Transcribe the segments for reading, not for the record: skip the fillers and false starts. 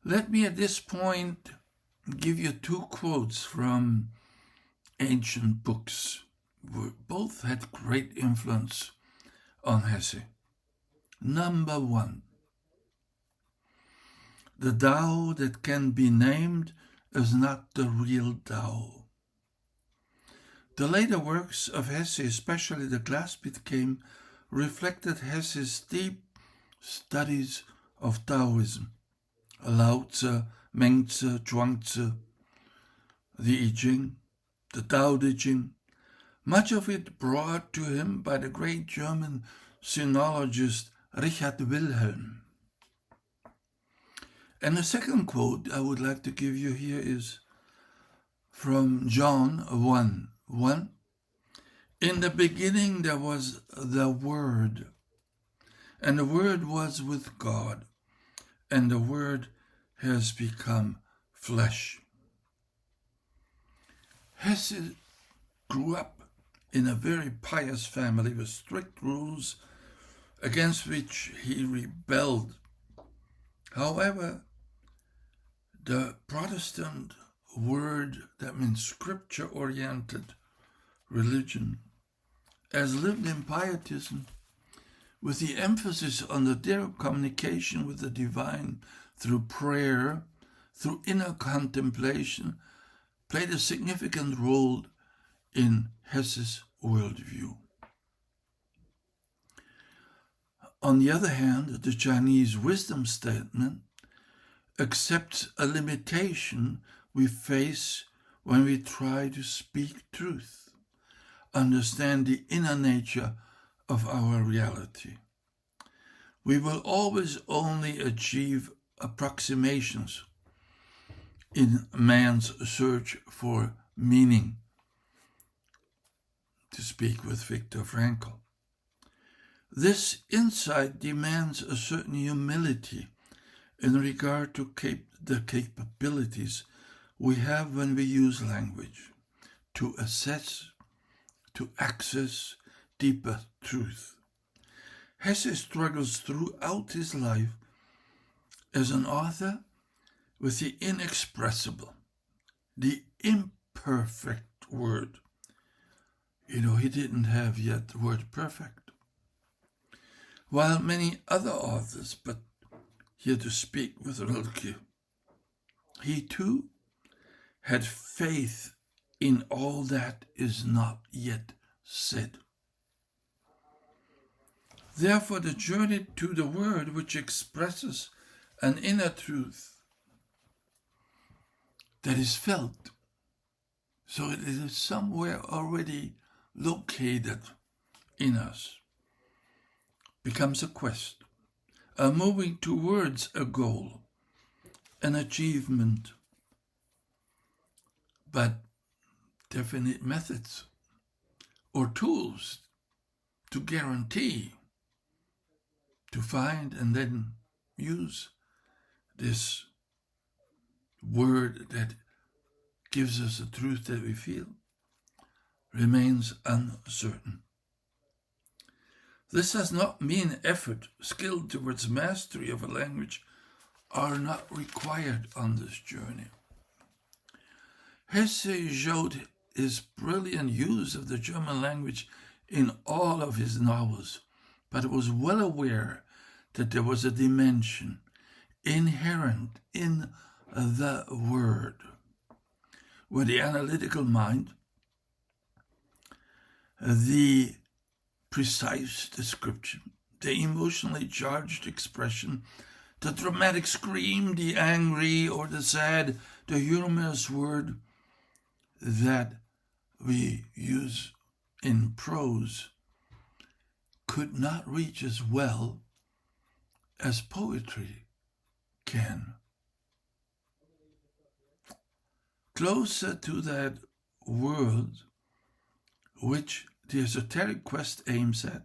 Let me at this point give you two quotes from ancient books. Both had great influence on Hesse. Number one, the Tao that can be named is not the real Tao. The later works of Hesse, especially the Glasbitcame, reflected Hesse's deep studies of Taoism. Lao Tzu, Meng Tzu, Zhuang Tzu, the I Ching, the Tao Te Ching, much of it brought to him by the great German sinologist Richard Wilhelm. And the second quote I would like to give you here is from John 1:1. In the beginning there was the Word, and the Word was with God, and the Word has become flesh. Hesse grew up in a very pious family with strict rules against which he rebelled. However, the Protestant word, that means scripture-oriented religion, as lived in pietism, with the emphasis on the direct communication with the divine through prayer, through inner contemplation, played a significant role in Hesse's worldview. On the other hand, the Chinese wisdom statement accepts a limitation we face when we try to speak truth, understand the inner nature of our reality. We will always only achieve approximations in man's search for meaning, to speak with Viktor Frankl. This insight demands a certain humility in regard to the capabilities we have when we use language to assess, to access deeper truth. Hesse struggles throughout his life as an author with the inexpressible, the imperfect word. He didn't have yet the word perfect. While many other authors, but here to speak with Rilke, he too had faith in all that is not yet said. Therefore, the journey to the word which expresses an inner truth that is felt, so it is somewhere already located in us, becomes a quest, a moving towards a goal, an achievement, but definite methods or tools to guarantee, to find and then use this word that gives us the truth that we feel remains uncertain. This does not mean effort, skill towards mastery of a language are not required on this journey. Hesse showed his brilliant use of the German language in all of his novels, but was well aware that there was a dimension inherent in the word, where the analytical mind, the precise description, the emotionally charged expression, the dramatic scream, the angry or the sad, the humorous word that we use in prose could not reach as well as poetry can. Closer to that world which the esoteric quest aims at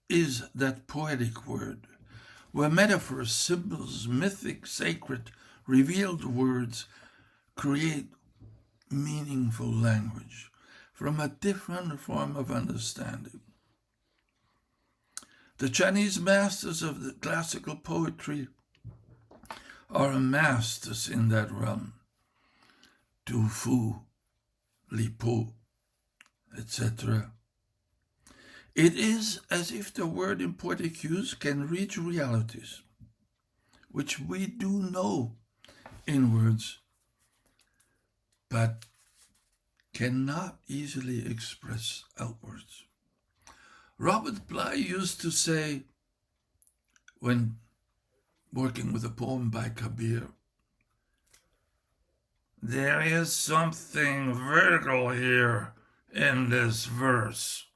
is that poetic word, where metaphors, symbols, mythic, sacred, revealed words create meaningful language from a different form of understanding. The Chinese masters of the classical poetry are masters in that realm. Tu, fu, li, po, etc. It is as if the word in Portuguese can reach realities, which we do know in words, but cannot easily express outwards. Robert Bly used to say, when working with a poem by Kabir, "There is something vertical here in this verse."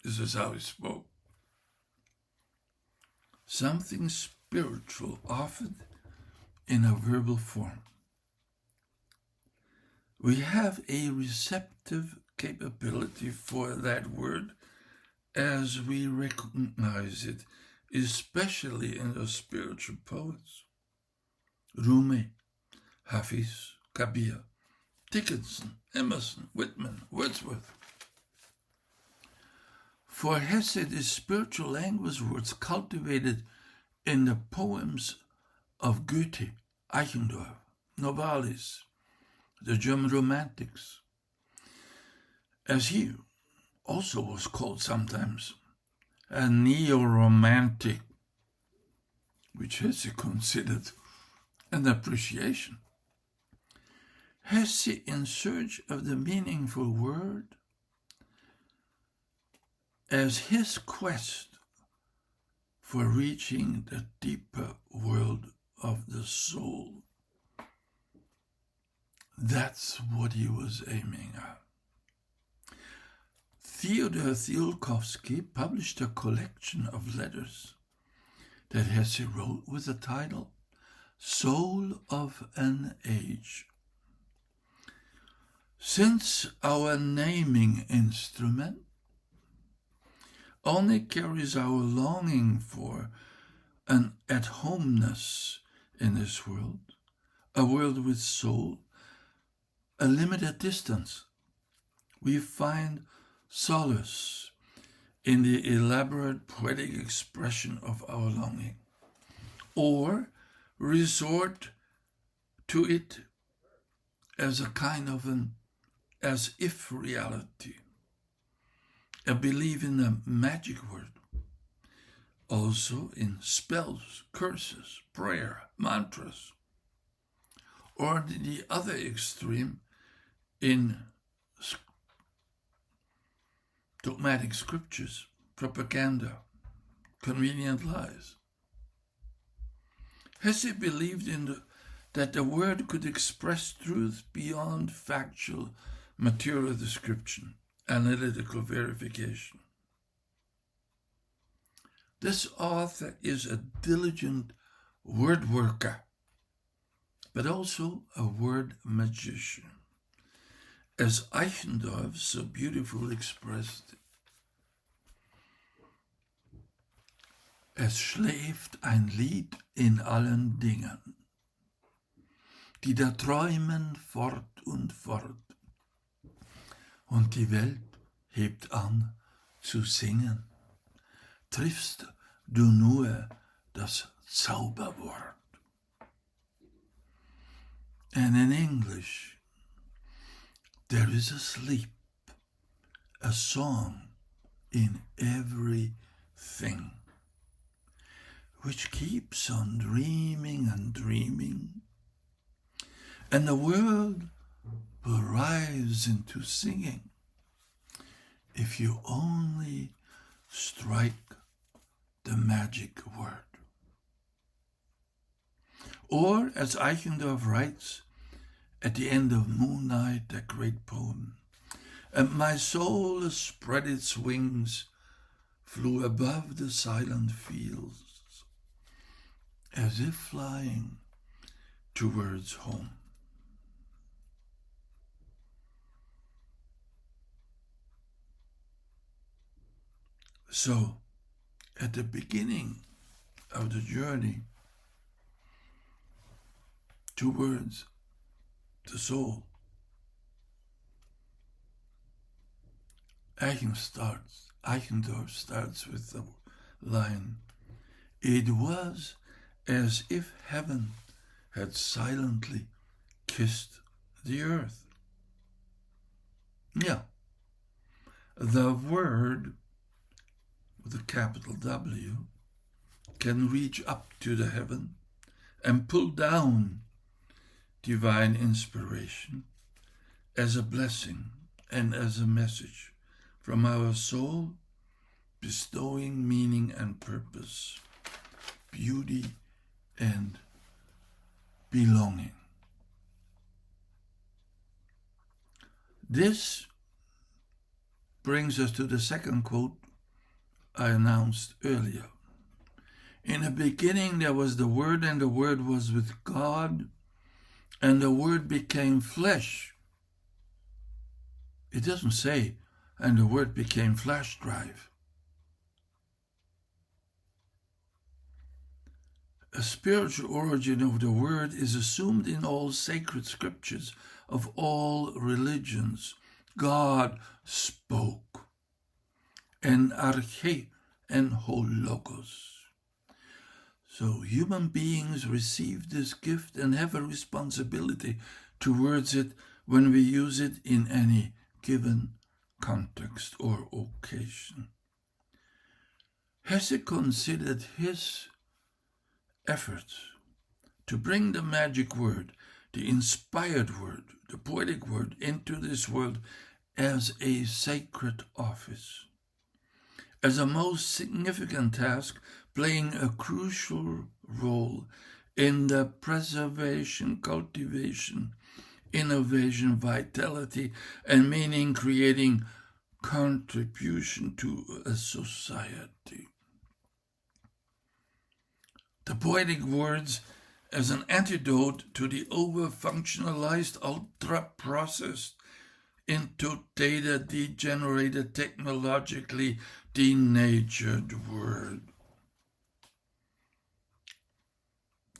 This is how he spoke. Something spiritual offered in a verbal form. We have a receptive capability for that word as we recognize it, especially in the spiritual poets. Rumi, Hafiz, Kabir, Dickinson, Emerson, Whitman, Wordsworth. For Hesse, the spiritual language was cultivated in the poems of Goethe, Eichendorff, Novalis, the German Romantics, as he also was called sometimes, a neo-romantic, which Hesse considered an appreciation. Hesse, in search of the meaningful word, as his quest for reaching the deeper world of the soul. That's what he was aiming at. Theodor Tsiolkovsky published a collection of letters that Hesse wrote with the title Soul of an Age. Since our naming instrument only carries our longing for an at-homeness in this world, a world with soul, a limited distance, we find solace in the elaborate poetic expression of our longing, or resort to it as a kind of an as-if reality, a belief in a magic word, also in spells, curses, prayer, mantras, or the other extreme in dogmatic scriptures, propaganda, convenient lies. Hesse believed that the word could express truth beyond factual material description, analytical verification. This author is a diligent word worker, but also a word magician, as Eichendorff so beautifully expressed. Es schläft ein Lied in allen Dingen, die da träumen fort und fort, und die Welt hebt an zu singen. Triffst du nur das Zauberwort. And in English, there is a sleep, a song in everything, which keeps on dreaming and dreaming, and the world will rise into singing if you only strike the magic word. Or, as Eichendorff writes at the end of Moon Night, that great poem, and my soul spread its wings, flew above the silent fields, as if flying towards home. So, at the beginning of the journey towards the soul, Eichendorff starts with the line, "It was as if heaven had silently kissed the earth. Yeah, the Word, with a capital W, can reach up to the heaven and pull down divine inspiration as a blessing and as a message from our soul, bestowing meaning and purpose, beauty and belonging. This brings us to the second quote I announced earlier. In the beginning there was the Word, and the Word was with God, and the Word became flesh. It doesn't say, and the Word became flash drive. A spiritual origin of the Word is assumed in all sacred scriptures of all religions. God spoke, en arche en hologos. So human beings receive this gift and have a responsibility towards it when we use it in any given context or occasion. Hesse considered his efforts to bring the magic word, the inspired word, the poetic word into this world as a sacred office, as a most significant task, playing a crucial role in the preservation, cultivation, innovation, vitality, and meaning-creating contribution to a society. The poetic words as an antidote to the over-functionalized, ultra-processed, into data degenerated, technologically denatured word.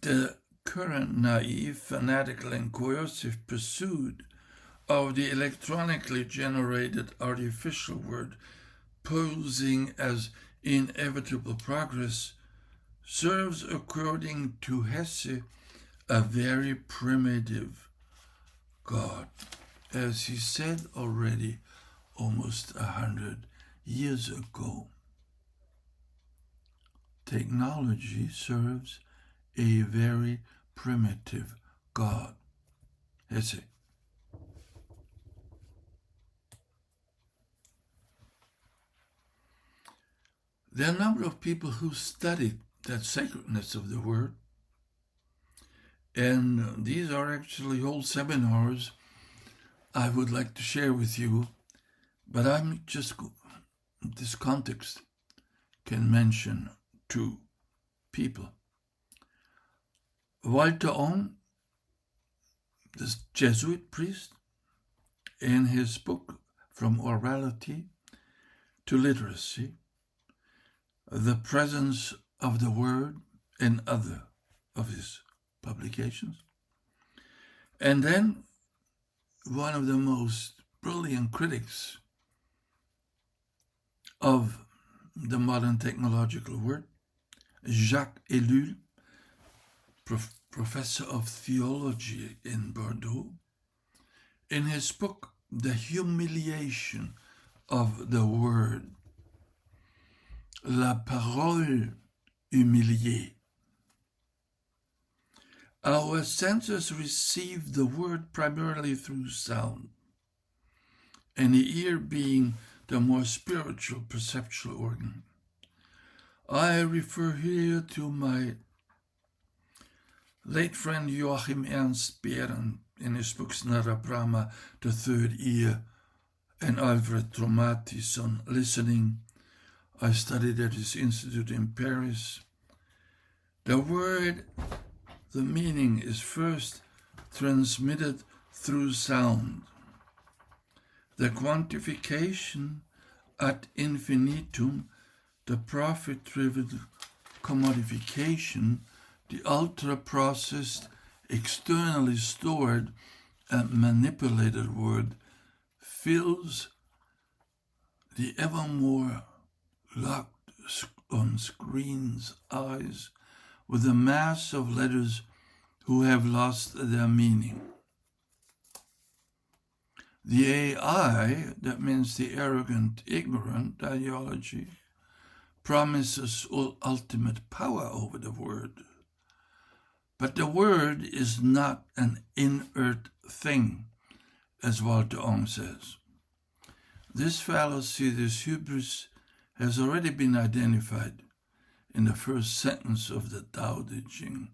The current naive, fanatical, and coercive pursuit of the electronically generated artificial word, posing as inevitable progress, serves, according to Hesse, a very primitive God, as he said already almost 100 years ago. Technology serves a very primitive God. Hesse. There are a number of people who studied that sacredness of the word, and these are actually whole seminars I would like to share with you, but I'm just, in this context, can mention two people. Walter Ohm, this Jesuit priest, in his book From Orality to Literacy, The Presence of the Word, and other of his publications. And then one of the most brilliant critics of the modern technological word, Jacques Ellul, professor of theology in Bordeaux, in his book, The Humiliation of the Word, La Parole Humiliée. Our senses receive the word primarily through sound, and the ear being the more spiritual perceptual organ. I refer here to my late friend Joachim Ernst Behrens in his books Nara Brahma, The Third Ear, and Alfred Tromati's on listening. I studied at his institute in Paris. The word, the meaning, is first transmitted through sound. The quantification ad infinitum, the profit-driven commodification, the ultra-processed, externally stored and manipulated word, fills the evermore locked on screens' eyes with a mass of letters who have lost their meaning. The AI, that means the arrogant, ignorant ideology, promises ultimate power over the word. But the word is not an inert thing, as Walter Ong says. This fallacy, this hubris, has already been identified in the first sentence of the Tao Te Ching,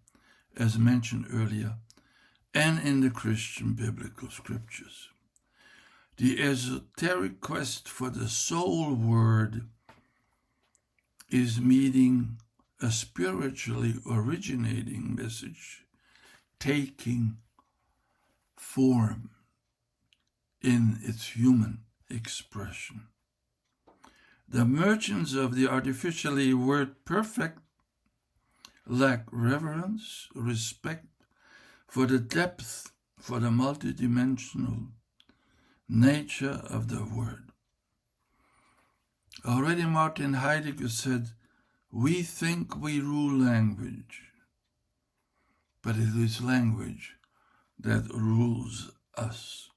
as mentioned earlier, and in the Christian biblical scriptures. The esoteric quest for the soul word is meeting a spiritually originating message, taking form in its human expression. The merchants of the artificially word perfect lack reverence, respect for the depth, for the multidimensional nature of the word. Already Martin Heidegger said, "We think we rule language, but it is language that rules us."